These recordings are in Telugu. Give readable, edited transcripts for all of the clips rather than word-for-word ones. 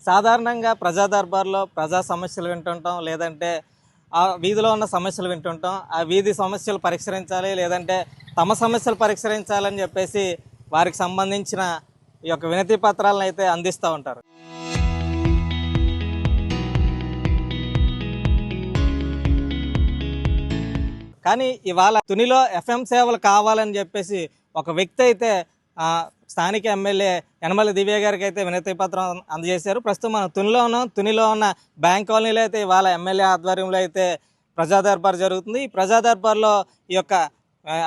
సాధారణంగా ప్రజా దర్బార్లో ప్రజా సమస్యలు వింటుంటాం, లేదంటే ఆ వీధిలో ఉన్న సమస్యలు వింటుంటాం. ఆ వీధి సమస్యలు పరిష్కరించాలి, లేదంటే తమ సమస్యలు పరిష్కరించాలని చెప్పేసి వారికి సంబంధించిన ఈ యొక్క వినతి పత్రాలను అయితే అందిస్తూ ఉంటారు. కానీ ఇవాళ తునిలో ఎఫ్ఎం సేవలు కావాలని చెప్పేసి ఒక వ్యక్తి అయితే స్థానిక ఎమ్మెల్యే యనమల దివ్య గారికి అయితే వినతి పత్రం అందజేశారు. ప్రస్తుతం మనం తునిలో ఉన్న బ్యాంక్ కాలనీలో అయితే ఇవాళ ఎమ్మెల్యే ఆధ్వర్యంలో అయితే ప్రజా దర్బార్ జరుగుతుంది. ఈ ప్రజా దర్బార్లో ఈ యొక్క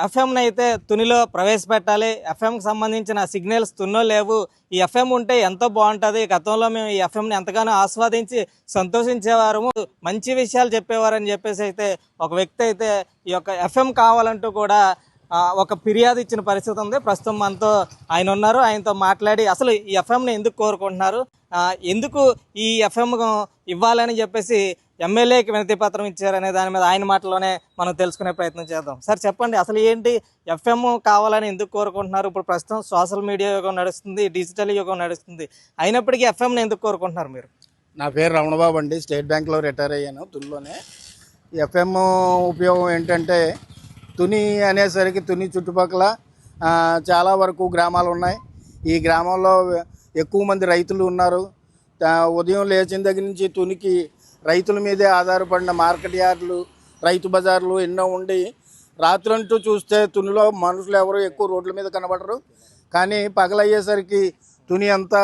ఎఫ్ఎంని అయితే తునిలో ప్రవేశపెట్టాలి, ఎఫ్ఎంకి సంబంధించిన సిగ్నల్స్ తునిలో లేవు, ఈ ఎఫ్ఎం ఉంటే ఎంతో బాగుంటుంది, గతంలో మేము ఈ ఎఫ్ఎంని ఎంతగానో ఆస్వాదించి సంతోషించేవారము, మంచి విషయాలు చెప్పేవారని చెప్పేసి అయితే ఒక వ్యక్తి అయితే ఈ యొక్క ఎఫ్ఎం కావాలంటూ కూడా ఒక ఫిర్యాదు ఇచ్చిన పరిస్థితి ఉంది. ప్రస్తుతం మనతో ఆయన ఉన్నారు. ఆయనతో మాట్లాడి అసలు ఈ ఎఫ్ఎంని ఎందుకు కోరుకుంటున్నారు, ఎందుకు ఈ ఎఫ్ఎం ఇవ్వాలని చెప్పేసి ఎమ్మెల్యేకి వినతి పత్రం ఇచ్చారనే దాని మీద ఆయన మాటలోనే మనం తెలుసుకునే ప్రయత్నం చేద్దాం. సార్ చెప్పండి, అసలు ఏంటి ఎఫ్ఎం కావాలని ఎందుకు కోరుకుంటున్నారు? ఇప్పుడు ప్రస్తుతం సోషల్ మీడియా యుగం నడుస్తుంది, డిజిటల్ యుగం నడుస్తుంది, అయినప్పటికీ ఎఫ్ఎంని ఎందుకు కోరుకుంటున్నారు మీరు? నా పేరు రమణబాబు అండి. స్టేట్ బ్యాంక్లో రిటైర్ అయ్యాను తునిలోనే. ఎఫ్ఎం ఉపయోగం ఏంటంటే తుని అనేసరికి తుని చుట్టుపక్కల చాలా వరకు గ్రామాలు ఉన్నాయి. ఈ గ్రామంలో ఎక్కువ మంది రైతులు ఉన్నారు. ఉదయం లేచిన దగ్గర నుంచి తునికి రైతుల మీదే ఆధారపడిన మార్కెట్ యార్డులు, రైతు బజార్లు ఎన్నో ఉండి రాత్రంటూ చూస్తే తునిలో మనుషులు ఎవరు ఎక్కువ రోడ్ల మీద కనబడరు. కానీ పగలయ్యేసరికి తుని అంతా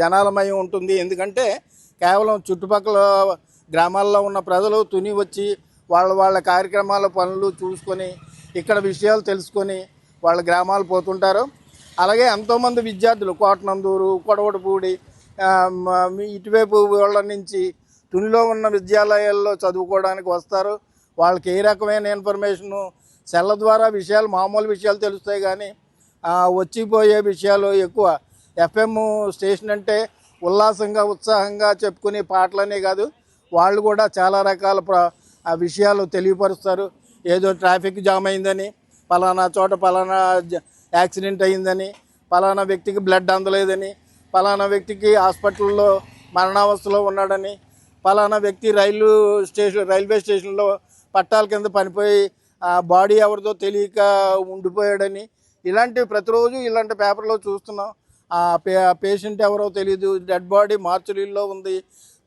జనాలమయం ఉంటుంది. ఎందుకంటే కేవలం చుట్టుపక్కల గ్రామాల్లో ఉన్న ప్రజలు తుని వచ్చి వాళ్ళ కార్యక్రమాల పనులు చూసుకొని ఇక్కడ విషయాలు తెలుసుకొని వాళ్ళ గ్రామాలు పోతుంటారు. అలాగే ఎంతోమంది విద్యార్థులు కోటనందూరు, కొడవటిపూడి ఇటువైపు వాళ్ళ నుంచి తునిలో ఉన్న విద్యాలయాల్లో చదువుకోవడానికి వస్తారు. వాళ్ళకి ఏ రకమైన ఇన్ఫర్మేషను సెల్ల ద్వారా విషయాలు, మామూలు విషయాలు తెలుస్తాయి. కానీ వచ్చిపోయే విషయాలు ఎక్కువ. ఎఫ్ఎం స్టేషన్ అంటే ఉల్లాసంగా ఉత్సాహంగా చెప్పుకునే పాటలనే కాదు, వాళ్ళు కూడా చాలా రకాల విషయాలు తెలియపరుస్తారు. ఏదో ట్రాఫిక్ జామ్ అయిందని, పలానా చోట పలానా యాక్సిడెంట్ అయిందని, పలానా వ్యక్తికి బ్లడ్ అందలేదని, పలానా వ్యక్తికి హాస్పిటల్లో మరణావస్థలో ఉన్నాడని, పలానా వ్యక్తి రైల్వే స్టేషన్లో పట్టాల కింద పనిపోయి బాడీ ఎవరిదో తెలియక ఉండిపోయాడని, ఇలాంటి ప్రతిరోజు ఇలాంటి పేపర్లో చూస్తున్నాం. పేషెంట్ ఎవరో తెలియదు, డెడ్ బాడీ మార్చురీల్లో ఉంది,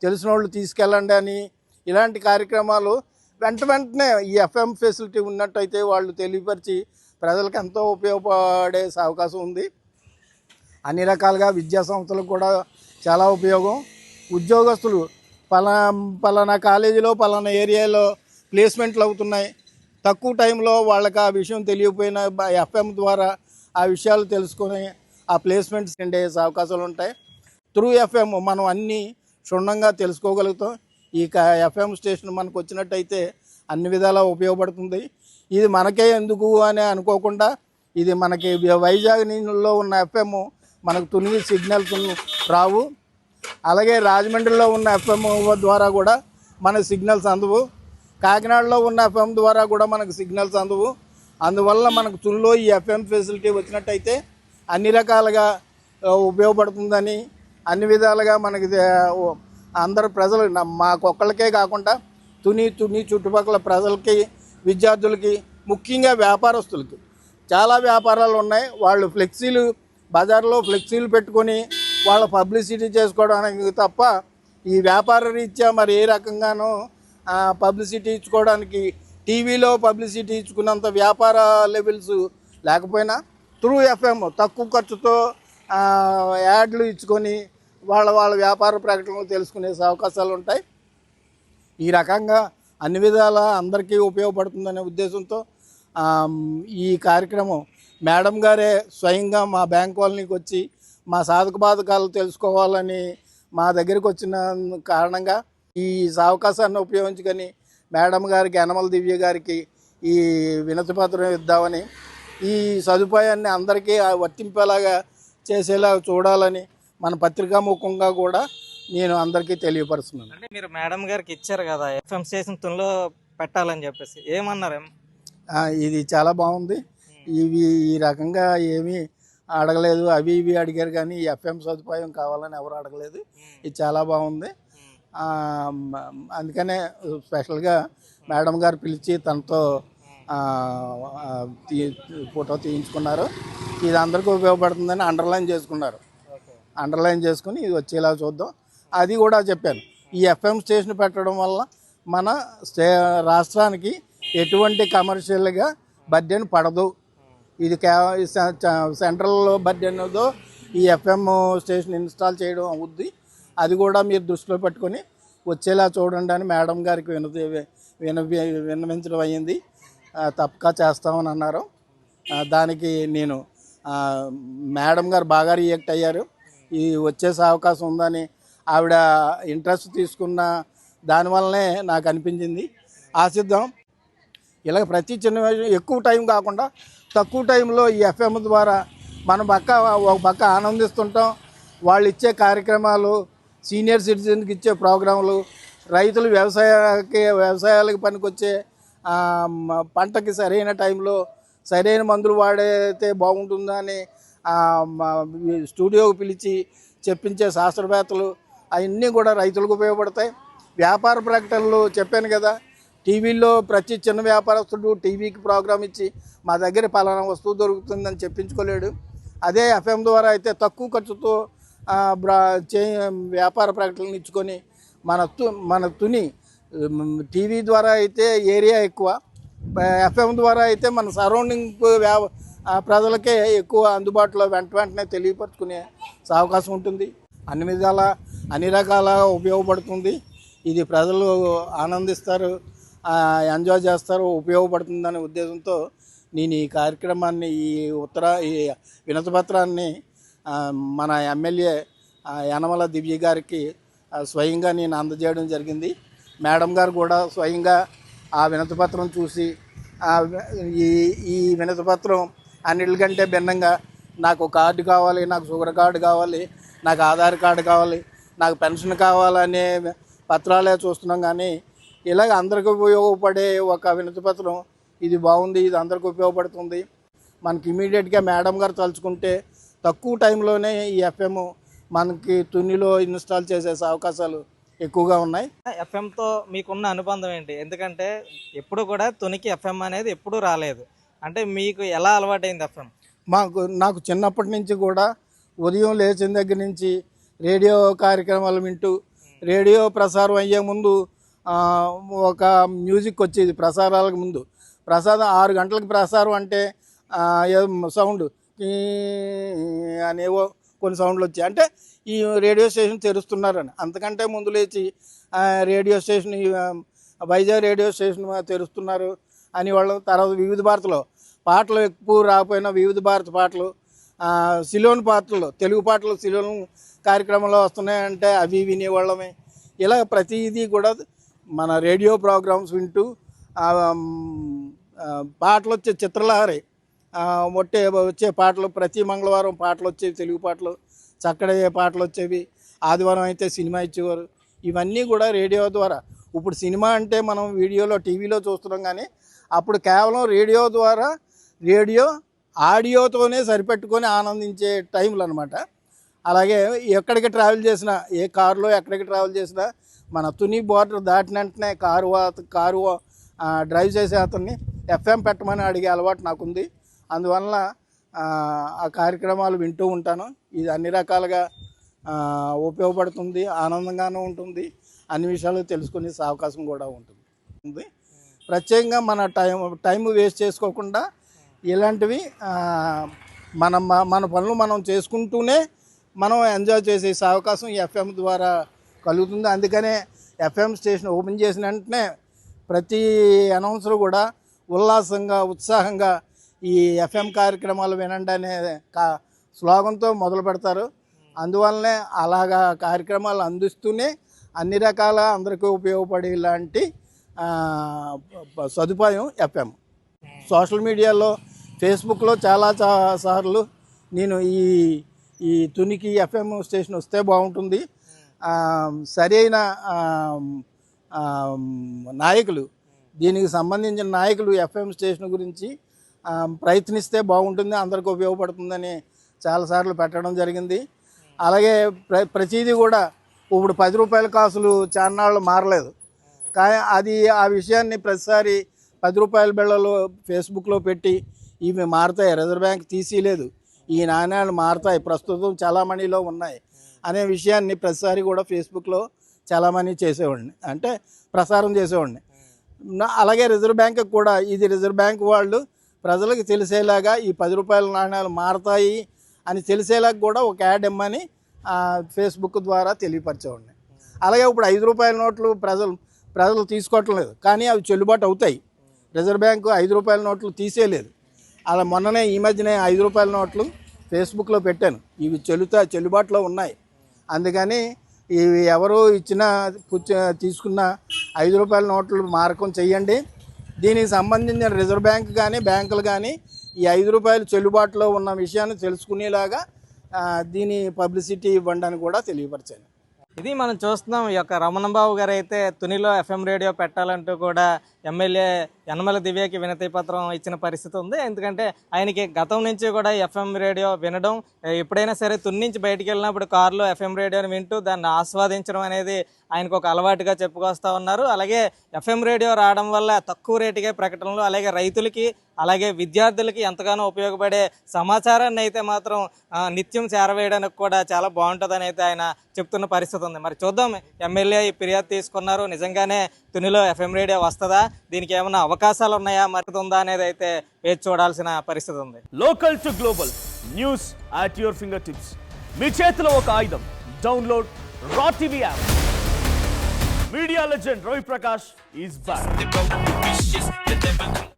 తెలిసిన వాళ్ళు తీసుకెళ్ళండి అని, ఇలాంటి కార్యక్రమాలు వెంటనే ఈ ఎఫ్ఎం ఫెసిలిటీ ఉన్నట్టయితే వాళ్ళు తెలియపరిచి ప్రజలకు ఎంతో ఉపయోగపడే అవకాశం ఉంది. అన్ని రకాలుగా విద్యా సంస్థలకు కూడా చాలా ఉపయోగం. ఉద్యోగస్తులు పలానా కాలేజీలో పలానా ఏరియాలో ప్లేస్మెంట్లు అవుతున్నాయి, తక్కువ టైంలో వాళ్ళకి ఆ విషయం తెలియకపోయినా ఎఫ్ఎం ద్వారా ఆ విషయాలు తెలుసుకొని ఆ ప్లేస్మెంట్స్ ఉండే అవకాశాలు ఉంటాయి. త్రూ ఎఫ్ఎం మనం అన్నీ క్షుణ్ణంగా తెలుసుకోగలుగుతాం. ఈ ఎఫ్ఎం స్టేషన్ మనకు వచ్చినట్టయితే అన్ని విధాలా ఉపయోగపడుతుంది. ఇది మనకే ఎందుకు అని అనుకోకుండా ఇది మనకి వైజాగ్లో ఉన్న ఎఫ్ఎం మనకు తుని సిగ్నల్స్ రావు. అలాగే రాజమండ్రిలో ఉన్న ఎఫ్ఎం ద్వారా కూడా మనకు సిగ్నల్స్ అందవు. కాకినాడలో ఉన్న ఎఫ్ఎం ద్వారా కూడా మనకు సిగ్నల్స్ అందవు. అందువల్ల మనకు తునిలో ఈ ఎఫ్ఎం ఫెసిలిటీ వచ్చినట్టయితే అన్ని రకాలుగా ఉపయోగపడుతుందని, అన్ని విధాలుగా మనకి అందరు ప్రజలు మాకొక్కళ్ళకే కాకుండా తుని చుట్టుపక్కల ప్రజలకి, విద్యార్థులకి, ముఖ్యంగా వ్యాపారస్తులకి చాలా వ్యాపారాలు ఉన్నాయి. వాళ్ళు బజార్లో ఫ్లెక్సీలు పెట్టుకొని వాళ్ళ పబ్లిసిటీ చేసుకోవడానికి తప్ప ఈ వ్యాపార రీత్యా మరి ఏ రకంగానూ పబ్లిసిటీ ఇచ్చుకోవడానికి టీవీలో పబ్లిసిటీ ఇచ్చుకున్నంత వ్యాపార లెవెల్స్ లేకపోయినా త్రూ ఎఫ్ఎం తక్కువ ఖర్చుతో యాడ్లు ఇచ్చుకొని వాళ్ళ వ్యాపార ప్రకటనలు తెలుసుకునే అవకాశాలు ఉంటాయి. ఈ రకంగా అన్ని విధాల అందరికీ ఉపయోగపడుతుందనే ఉద్దేశంతో ఈ కార్యక్రమం మేడం గారే స్వయంగా మా బ్యాంక్ కాలనీకి వచ్చి మా సాధక బాధకాలు తెలుసుకోవాలని మా దగ్గరికి వచ్చిన కారణంగా ఈ అవకాశాన్ని ఉపయోగించుకొని మేడం గారికి, యనమల దివ్య గారికి ఈ వినతి పత్రం ఇద్దామని, ఈ సదుపాయాన్ని అందరికీ వర్తింపేలాగా చేసేలా చూడాలని మన పత్రికాముఖంగా కూడా నేను అందరికీ తెలియపరుస్తున్నాను. అంటే మీరు మేడం గారికి ఇచ్చారు కదా ఎఫ్ఎం స్టేషన్ తునిలో పెట్టాలని చెప్పేసి, ఏమన్నారు? ఇది చాలా బాగుంది. ఈ రకంగా ఏమీ అడగలేదు. అవి ఇవి అడిగారు కానీ ఈ ఎఫ్ఎం సదుపాయం కావాలని ఎవరు అడగలేదు. ఇది చాలా బాగుంది. ఆ, అందుకనే స్పెషల్గా మేడం గారు పిలిచి తనతో ఆ, ఆ, ఫోటో తీయించుకున్నారు. ఇది అందరికీ ఉపయోగపడుతుందని అండర్లైన్ చేసుకున్నారు. అండర్లైన్ చేసుకుని ఇది వచ్చేలా చూద్దాం. అది కూడా చెప్పాను, ఈ ఎఫ్ఎం స్టేషన్ పెట్టడం వల్ల మన రాష్ట్రానికి ఎటువంటి కమర్షియల్గా బడ్జెట్ పడదు. ఇది సెంట్రల్ బడ్జెట్తో ఈ ఎఫ్ఎం స్టేషన్ ఇన్స్టాల్ చేయడం అవుద్ది. అది కూడా మీరు దృష్టిలో పెట్టుకొని వచ్చేలా చూడండి అని మేడం గారికి విన్నవించడం అయ్యింది. తప్పక చేస్తామని అన్నారు. దానికి నేను మేడం గారు బాగా రియాక్ట్ అయ్యారు. ఈ వచ్చేసే అవకాశం ఉందని ఆవిడ ఇంట్రెస్ట్ తీసుకున్న దానివల్లనే నాకు అనిపించింది. ఆశిద్దాం. ఇలాగ ప్రతి చిన్న విషయం ఎక్కువ టైం కాకుండా తక్కువ టైంలో ఈ ఎఫ్ఎం ద్వారా మనం ఒక పక్క ఆనందిస్తుంటాం. వాళ్ళు ఇచ్చే కార్యక్రమాలు, సీనియర్ సిటిజన్కి ఇచ్చే ప్రోగ్రాంలు, రైతులు వ్యవసాయాలకు పనికొచ్చే పంటకి సరైన టైంలో సరైన మందులు వాడితే బాగుంటుందని స్టూడియోకి పిలిచి చెప్పించే శాస్త్రవేత్తలు అవన్నీ కూడా రైతులకు ఉపయోగపడతాయి. వ్యాపార ప్రకటనలు చెప్పాను కదా, టీవీలో ప్రతి చిన్న వ్యాపారస్తుడు టీవీకి ప్రోగ్రామ్ ఇచ్చి మా దగ్గర పలానా వస్తువు దొరుకుతుందని చెప్పించుకోలేడు. అదే ఎఫ్ఎం ద్వారా అయితే తక్కువ ఖర్చుతో వ్యాపార ప్రకటనలు ఇచ్చుకొని మన తుని టీవీ ద్వారా అయితే ఏరియా ఎక్కువ, ఎఫ్ఎం ద్వారా అయితే మన సరౌండింగ్ ప్రజలకే ఎక్కువ అందుబాటులో వెంటనే తెలియపరుచుకునే అవకాశం ఉంటుంది. అన్ని విధాల అన్ని రకాల ఉపయోగపడుతుంది. ఇది ప్రజలు ఆనందిస్తారు, ఎంజాయ్ చేస్తారు, ఉపయోగపడుతుందనే ఉద్దేశంతో నేను ఈ కార్యక్రమాన్ని ఈ వినతిపత్రాన్ని మన ఎమ్మెల్యే యనమల దివ్య గారికి స్వయంగా నేను అందజేయడం జరిగింది. మేడం గారు కూడా స్వయంగా ఆ వినతిపత్రం చూసి ఈ వినతిపత్రం అన్నిటికంటే భిన్నంగా నాకు కార్డు కావాలి, నాకు షుగర్ కార్డు కావాలి, నాకు ఆధార్ కార్డు కావాలి, నాకు పెన్షన్ కావాలనే పత్రాలే చూస్తున్నాం. కానీ ఇలాగ అందరికీ ఉపయోగపడే ఒక వినతిపత్రం ఇది బాగుంది, ఇది అందరికీ ఉపయోగపడుతుంది. మనకి ఇమీడియట్గా మేడం గారు తలుచుకుంటే తక్కువ టైంలోనే ఈ ఎఫ్ఎం మనకి తునిలో ఇన్స్టాల్ చేసే అవకాశాలు ఎక్కువగా ఉన్నాయి. ఎఫ్ఎంతో మీకున్న అనుబంధం ఏంటి? ఎందుకంటే ఎప్పుడు కూడా తునికి ఎఫ్ఎం అనేది ఎప్పుడూ రాలేదు. అంటే మీకు ఎలా అలవాటైంది ఎఫ్ఎం? నాకు చిన్నప్పటి నుంచి కూడా ఉదయం లేచిన దగ్గర నుంచి రేడియో కార్యక్రమాలు వింటూ, రేడియో ప్రసారం అయ్యే ముందు ఒక మ్యూజిక్ వచ్చేది ప్రసారాలకు ముందు. 6 గంటలకు ప్రసారం అంటే సౌండ్ అనేవో కొన్ని సౌండ్లు వచ్చాయి, అంటే ఈ రేడియో స్టేషన్ తెరుస్తున్నారని. అంతకంటే ముందు లేచి radio station Vizag radio station తెరుస్తున్నారు అని వాళ్ళు. తర్వాత వివిధ భారతిలో పాటలు ఎక్కువ రాకపోయినా వివిధ భారతి పాటలు, సిలోన్ పాటలు, తెలుగు పాటలు సిలోన్ కార్యక్రమంలో వస్తున్నాయంటే అవి వినేవాళ్ళమే. ఇలా ప్రతిదీ కూడా మన రేడియో ప్రోగ్రామ్స్ వింటూ పాటలు వచ్చే చిత్రలహరి వచ్చే పాటలు, ప్రతి మంగళవారం పాటలు వచ్చేవి, తెలుగు పాటలు, చక్కడయ్యే పాటలు వచ్చేవి. ఆదివారం అయితే సినిమా ఇచ్చేవారు. ఇవన్నీ కూడా రేడియో ద్వారా. ఇప్పుడు సినిమా అంటే మనం వీడియోలో టీవీలో చూస్తున్నాం, కానీ అప్పుడు కేవలం రేడియో ద్వారా ఆడియోతోనే సరిపెట్టుకొని ఆనందించే టైంలు అనమాట. అలాగే ఎక్కడికి ట్రావెల్ చేసినా, ఏ కారులో ఎక్కడికి ట్రావెల్ చేసినా మన తుని బోర్డర్ దాటిన వెంటనే కారు డ్రైవ్ చేసే అతన్ని ఎఫ్ఎం పెట్టమని అడిగే అలవాటు నాకుంది. అందువలన ఆ కార్యక్రమాలు వింటూ ఉంటాను. ఇది అన్ని రకాలుగా ఉపయోగపడుతుంది, ఆనందంగానూ ఉంటుంది, అన్ని విషయాలు తెలుసుకునే అవకాశం కూడా ఉంటుంది. ప్రత్యేకంగా మన టైం వేస్ట్ చేసుకోకుండా ఇలాంటివి మన పనులు మనం చేసుకుంటూనే మనం ఎంజాయ్ చేసే అవకాశం ఈ ఎఫ్ఎం ద్వారా కలుగుతుంది. అందుకనే ఎఫ్ఎం స్టేషన్ ఓపెన్ చేసిన వెంటనే ప్రతి అనౌన్సర్ కూడా ఉల్లాసంగా, ఉత్సాహంగా ఈ ఎఫ్ఎం కార్యక్రమాలు వినండి అనే స్లోగన్తో మొదలు పెడతారు. అందువల్లనే అలాగా కార్యక్రమాలు అందిస్తూనే అన్ని రకాల అందరికీ ఉపయోగపడే ఇలాంటి సదుపాయం ఎఫ్ఎం. సోషల్ మీడియాలో, ఫేస్బుక్లో చాలా సార్లు నేను ఈ తునికి ఎఫ్ఎం స్టేషన్ వస్తే బాగుంటుంది, సరైన నాయకులు, దీనికి సంబంధించిన నాయకులు ఎఫ్ఎం స్టేషన్ గురించి ప్రయత్నిస్తే బాగుంటుంది, అందరికీ ఉపయోగపడుతుందని చాలాసార్లు పెట్టడం జరిగింది. అలాగే ప్రతిదీ కూడా ఇప్పుడు 10 రూపాయల కాసులు చాన్నాళ్ళు మారలేదు. కానీ అది ఆ విషయాన్ని ప్రతిసారి 10 రూపాయల బిళ్ళలు ఫేస్బుక్లో పెట్టి ఇవి మారుతాయి, రిజర్వ్ బ్యాంక్ తీసేయలేదు, ఈ నాణ్యాలు మారుతాయి, ప్రస్తుతం చలామణిలో ఉన్నాయి అనే విషయాన్ని ప్రతిసారి కూడా ఫేస్బుక్లో చలామణి చేసేవాడిని, అంటే ప్రసారం చేసేవాడిని. అలాగే రిజర్వ్ బ్యాంక్ కూడా ఇది రిజర్వ్ బ్యాంక్ వాళ్ళు ప్రజలకు తెలిసేలాగా ఈ 10 రూపాయల నాణ్యాలు మారుతాయి అని తెలిసేలాగా కూడా ఒక యాడ్ ఇమ్మని ఫేస్బుక్ ద్వారా తెలియపరిచేవాడిని. అలాగే ఇప్పుడు 5 రూపాయల నోట్లు ప్రజలు తీసుకోవటం లేదు, కానీ అవి చెల్లుబాటు అవుతాయి. రిజర్వ్ బ్యాంకు 5 రూపాయల నోట్లు తీసేయలేదు. అలా మొన్ననే ఈ మధ్యనే 5 రూపాయల నోట్లు ఫేస్బుక్లో పెట్టాను, ఇవి చెల్లుబాటులో ఉన్నాయి. అందుకని ఇవి ఎవరు ఇచ్చినా తీసుకున్న 5 రూపాయల నోట్లు మారకం చెయ్యండి. దీనికి సంబంధించిన రిజర్వ్ బ్యాంక్ కానీ బ్యాంకులు కానీ ఈ 5 రూపాయలు చెల్లుబాటులో ఉన్న విషయాన్ని తెలుసుకునేలాగా దీని పబ్లిసిటీ ఇవ్వండి అని కూడా తెలియపరిచాను. ఇది మనం చూస్తున్నాం. ఈ యొక్క రమణబాబు గారు అయితే తునిలో ఎఫ్ఎం రేడియో పెట్టాలంటూ కూడా ఎమ్మెల్యే యనమల దివ్యకి వినతి పత్రం ఇచ్చిన పరిస్థితి ఉంది. ఎందుకంటే ఆయనకి గతం నుంచి కూడా ఎఫ్ఎం రేడియో వినడం, ఎప్పుడైనా సరే తుని నుంచి బయటికి వెళ్ళినప్పుడు కారులో ఎఫ్ఎం రేడియోని వింటూ దాన్ని ఆస్వాదించడం అనేది ఆయనకు ఒక అలవాటుగా చెప్పుకొస్తూ ఉన్నారు. అలాగే ఎఫ్ఎం రేడియో రావడం వల్ల తక్కువ రేటుకే ప్రకటనలు, అలాగే రైతులకి అలాగే విద్యార్థులకి ఎంతగానో ఉపయోగపడే సమాచారాన్ని అయితే మాత్రం నిత్యం చేరవేయడానికి కూడా చాలా బాగుంటుందని అయితే ఆయన చెప్తున్న పరిస్థితి ఉంది. మరి చూద్దాం, ఎమ్మెల్యే ఈ ఫిర్యాదు తీసుకున్నారు, నిజంగానే తునిలో ఎఫ్ఎం రేడియో వస్తుందా, దీనికి ఏమైనా అవకాశాలు ఉన్నాయా, మరి ఉందా అనేది అయితే వేచి చూడాల్సిన పరిస్థితి ఉంది. Local to global news at your finger tips, మీ చేతిలో ఒక ఆయుధం. Download raw TV app. Media legend Ravi Prakash is back.